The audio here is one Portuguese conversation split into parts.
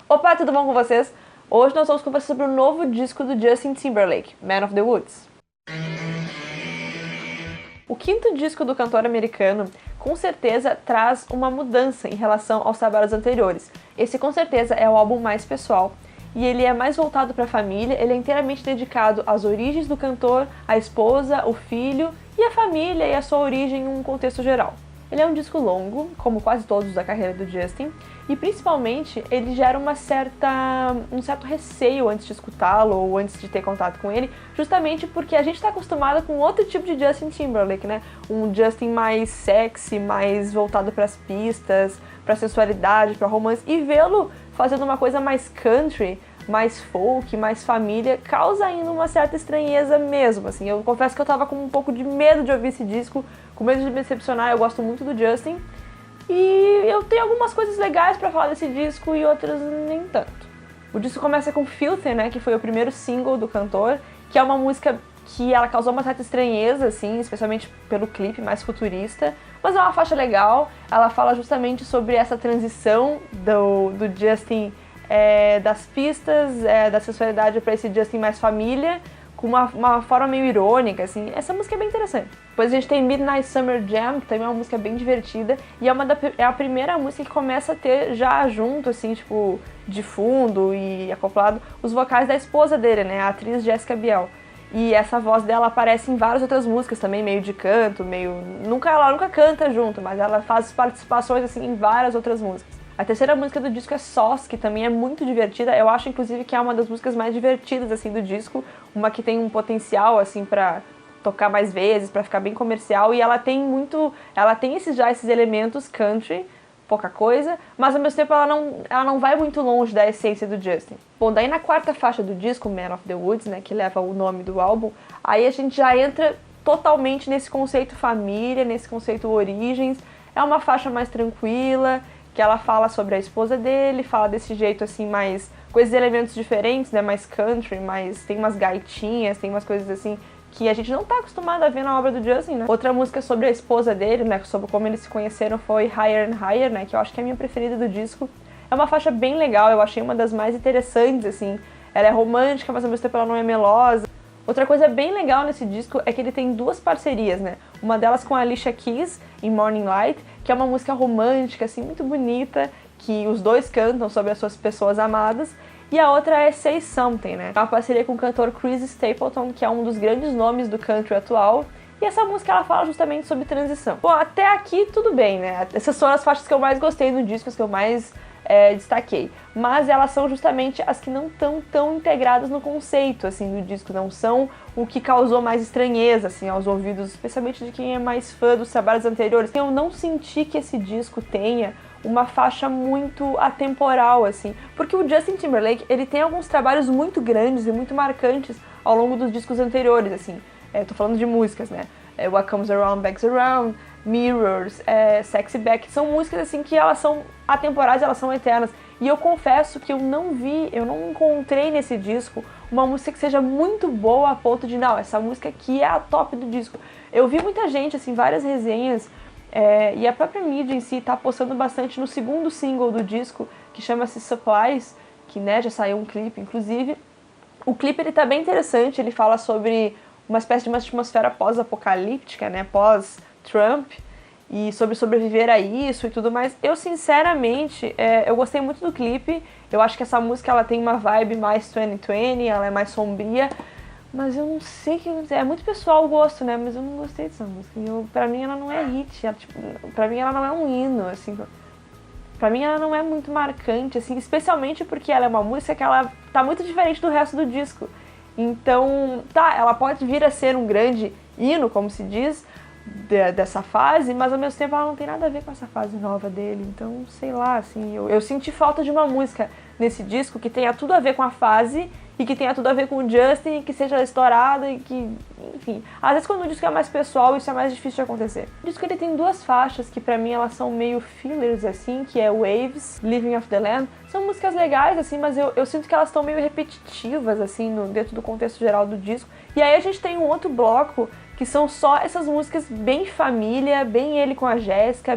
Opa, tudo bom com vocês? Hoje nós vamos conversar sobre o novo disco do Justin Timberlake, Man of the Woods. O quinto disco do cantor americano com certeza traz uma mudança em relação aos trabalhos anteriores. Esse com certeza é o álbum mais pessoal e ele é mais voltado para a família, ele é inteiramente dedicado às origens do cantor, à esposa, o filho e a família e a sua origem em um contexto geral. Ele é um disco longo, como quase todos da carreira do Justin, e principalmente ele gera um certo receio antes de escutá-lo ou antes de ter contato com ele, justamente porque a gente está acostumado com outro tipo de Justin Timberlake, né? Um Justin mais sexy, mais voltado para as pistas, para a sensualidade, para romance, e vê-lo fazendo uma coisa mais country, mais folk, mais família, causa ainda uma certa estranheza mesmo, assim. Eu confesso que eu tava com um pouco de medo de ouvir esse disco, com medo de me decepcionar. Eu gosto muito do Justin e eu tenho algumas coisas legais pra falar desse disco e outras nem tanto. O disco começa com Filthy, né, que foi o primeiro single do cantor, que é uma música que ela causou uma certa estranheza, assim, especialmente pelo clipe mais futurista, mas é uma faixa legal. Ela fala justamente sobre essa transição do Justin das pistas, da sensualidade para esse Justin mais família, com uma forma meio irônica, assim. Essa música é bem interessante. Depois a gente tem Midnight Summer Jam, que também é uma música bem divertida, e é a primeira música que começa a ter já junto, assim, tipo, de fundo e acoplado, os vocais da esposa dele, né, a atriz Jessica Biel. E essa voz dela aparece em várias outras músicas também, meio de canto, ela nunca canta junto, mas ela faz participações, assim, em várias outras músicas. A terceira música do disco é Sauce, que também é muito divertida. Eu acho, inclusive, que é uma das músicas mais divertidas, assim, do disco. Uma que tem um potencial, assim, pra tocar mais vezes, pra ficar bem comercial. E ela tem esses elementos country, pouca coisa, mas ao mesmo tempo ela não vai muito longe da essência do Justin. Bom, daí na quarta faixa do disco, Man of the Woods, né, que leva o nome do álbum, aí a gente já entra totalmente nesse conceito família, nesse conceito origens. É uma faixa mais tranquila, que ela fala sobre a esposa dele, fala desse jeito assim, mais com esses elementos diferentes, né, mais country, tem umas gaitinhas, tem umas coisas assim que a gente não tá acostumado a ver na obra do Justin, né. Outra música sobre a esposa dele, né, sobre como eles se conheceram, foi Higher and Higher, né, que eu acho que é a minha preferida do disco. É uma faixa bem legal, eu achei uma das mais interessantes, assim. Ela é romântica, mas ao mesmo tempo ela não é melosa. Outra coisa bem legal nesse disco é que ele tem duas parcerias, né? Uma delas com a Alicia Keys, em Morning Light, que é uma música romântica, assim, muito bonita, que os dois cantam sobre as suas pessoas amadas. E a outra é Say Something, né? É uma parceria com o cantor Chris Stapleton, que é um dos grandes nomes do country atual. E essa música, ela fala justamente sobre transição. Bom, até aqui tudo bem, né? Essas foram as faixas que eu mais gostei no disco, as que eu mais destaquei, mas elas são justamente as que não estão tão integradas no conceito, assim, do disco, não são o que causou mais estranheza, assim, aos ouvidos, especialmente de quem é mais fã dos trabalhos anteriores. Eu não senti que esse disco tenha uma faixa muito atemporal, assim, porque o Justin Timberlake, ele tem alguns trabalhos muito grandes e muito marcantes ao longo dos discos anteriores, assim, tô falando de músicas, né, What Comes Around Backs Around, Mirrors, Sexy Back, são músicas assim que elas são atemporais, elas são eternas. E eu confesso que eu não encontrei nesse disco uma música que seja muito boa a ponto de, não, essa música aqui é a top do disco. Eu vi muita gente, assim, várias resenhas, e a própria mídia em si tá apostando bastante no segundo single do disco, que chama-se Supplies, que, né, já saiu um clipe, inclusive. O clipe, ele tá bem interessante, ele fala sobre uma espécie de uma atmosfera pós-apocalíptica, né, pós-Trump, e sobre sobreviver a isso e tudo mais. Eu, sinceramente, eu gostei muito do clipe. Eu acho que essa música, ela tem uma vibe mais 2020, ela é mais sombria, mas eu não sei que é muito pessoal o gosto, né, mas eu não gostei dessa música. Pra mim, ela não é hit, pra mim, ela não é um hino, assim. Pra mim, ela não é muito marcante, assim, especialmente porque ela é uma música que ela tá muito diferente do resto do disco. Então, ela pode vir a ser um grande hino, como se diz, dessa fase, mas ao mesmo tempo ela não tem nada a ver com essa fase nova dele. Então, sei lá, assim, eu senti falta de uma música nesse disco que tenha tudo a ver com a fase e que tenha tudo a ver com o Justin, que seja estourada e que, enfim. Às vezes quando o disco é mais pessoal, isso é mais difícil de acontecer. O disco, ele tem duas faixas que pra mim elas são meio fillers, assim, que é Waves, Living Off the Land. São músicas legais, assim, mas eu sinto que elas estão meio repetitivas, assim, dentro do contexto geral do disco. E aí a gente tem um outro bloco que são só essas músicas bem família, bem ele com a Jéssica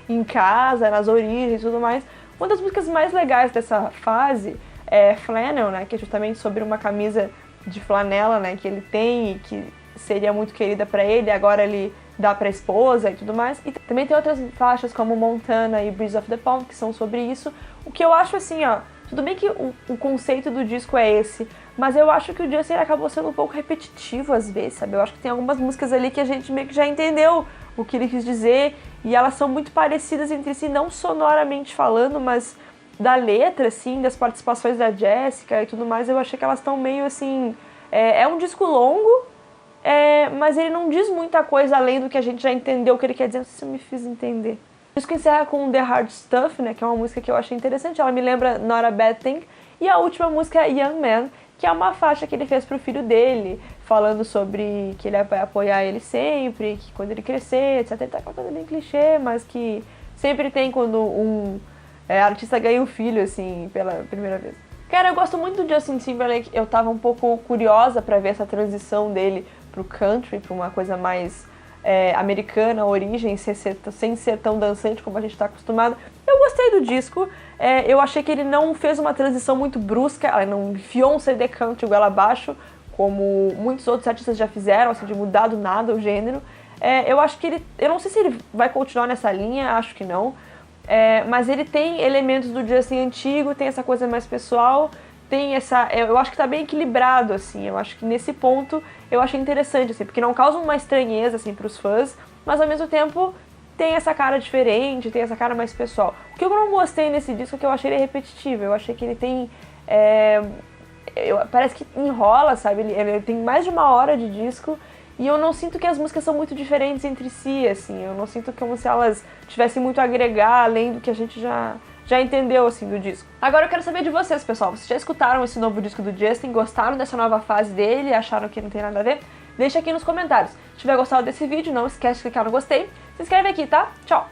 em casa, nas origens e tudo mais. Uma das músicas mais legais dessa fase é Flannel, né, que é justamente sobre uma camisa de flanela, né, que ele tem e que seria muito querida pra ele, agora ele dá pra esposa e tudo mais. E também tem outras faixas como Montana e Breeze of the Palm, que são sobre isso. O que eu acho assim, ó, tudo bem que o conceito do disco é esse, mas eu acho que o Justin acabou sendo um pouco repetitivo às vezes, sabe? Eu acho que tem algumas músicas ali que a gente meio que já entendeu o que ele quis dizer, e elas são muito parecidas entre si, não sonoramente falando, mas da letra, assim, das participações da Jessica e tudo mais, eu achei que elas estão meio assim... É um disco longo, mas ele não diz muita coisa além do que a gente já entendeu o que ele quer dizer, não sei se eu me fiz entender. O disco encerra com The Hard Stuff, né, que é uma música que eu achei interessante, ela me lembra Not a Bad Thing, e a última música é Young Man, que é uma faixa que ele fez pro filho dele, falando sobre que ele vai apoiar ele sempre, que quando ele crescer, etc. Ele tá com uma coisa bem clichê, mas que sempre tem quando um artista ganha um filho, assim, pela primeira vez. Cara, eu gosto muito do Justin Timberlake, eu tava um pouco curiosa pra ver essa transição dele pro country, pra uma coisa mais americana, origem, sem ser tão dançante como a gente tá acostumado. Eu gostei do disco, eu achei que ele não fez uma transição muito brusca, ela não enfiou um CD country goela abaixo, como muitos outros artistas já fizeram, assim, de mudar do nada o gênero. Eu acho que eu não sei se ele vai continuar nessa linha, acho que não, mas ele tem elementos do Justin antigo, tem essa coisa mais pessoal, tem eu acho que tá bem equilibrado, assim, eu acho que nesse ponto eu achei interessante, assim, porque não causa uma estranheza, assim, pros fãs, mas ao mesmo tempo tem essa cara diferente, tem essa cara mais pessoal. O que eu não gostei nesse disco é que eu achei ele repetitivo, eu achei que ele tem... parece que enrola, sabe, ele tem mais de 1 hora de disco, e eu não sinto que as músicas são muito diferentes entre si, assim, eu não sinto como se elas tivessem muito a agregar, além do que a gente já entendeu, assim, do disco. Agora eu quero saber de vocês, pessoal. Vocês já escutaram esse novo disco do Justin? Gostaram dessa nova fase dele? Acharam que não tem nada a ver? Deixa aqui nos comentários. Se tiver gostado desse vídeo, não esquece de clicar no gostei. Se inscreve aqui, tá? Tchau!